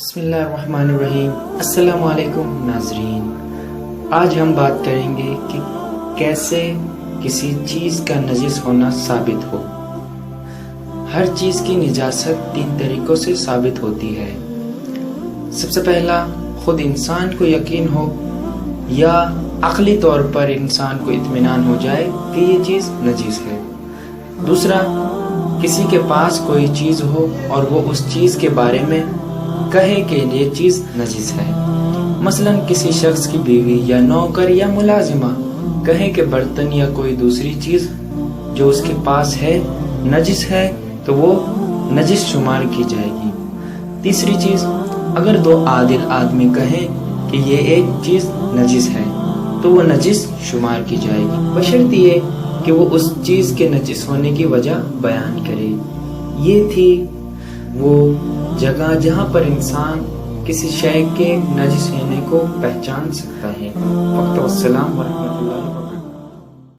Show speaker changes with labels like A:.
A: بسم اللہ الرحمن الرحیم۔ السلام علیکم ناظرین، آج ہم بات کریں گے کہ کیسے کسی چیز کا نجس ہونا ثابت ہو۔ ہر چیز کی نجاست 3 طریقوں سے ثابت ہوتی ہے۔ سب سے پہلا، خود انسان کو یقین ہو یا عقلی طور پر انسان کو اطمینان ہو جائے کہ یہ چیز نجس ہے۔ دوسرا، کسی کے پاس کوئی چیز ہو اور وہ اس چیز کے بارے میں کہے کہ یہ چیز نجس ہے۔ مثلا کسی شخص کی بیوی یا نوکر یا ملازمہ کہے کہ برتن یا کوئی دوسری چیز جو اس کے پاس ہے نجس ہے تو وہ نجس شمار کی جائے گی۔ تیسری چیز، اگر 2 عادل آدمی کہیں کہ یہ ایک چیز نجس ہے تو وہ نجس شمار کی جائے گی، بشرط یہ کہ وہ اس چیز کے نجس ہونے کی وجہ بیان کرے۔ یہ تھی وہ جگہ جہاں پر انسان کسی شے کے نجس ہونے کو پہچان سکتا ہے۔ وقت والسلام ورحمۃ اللہ۔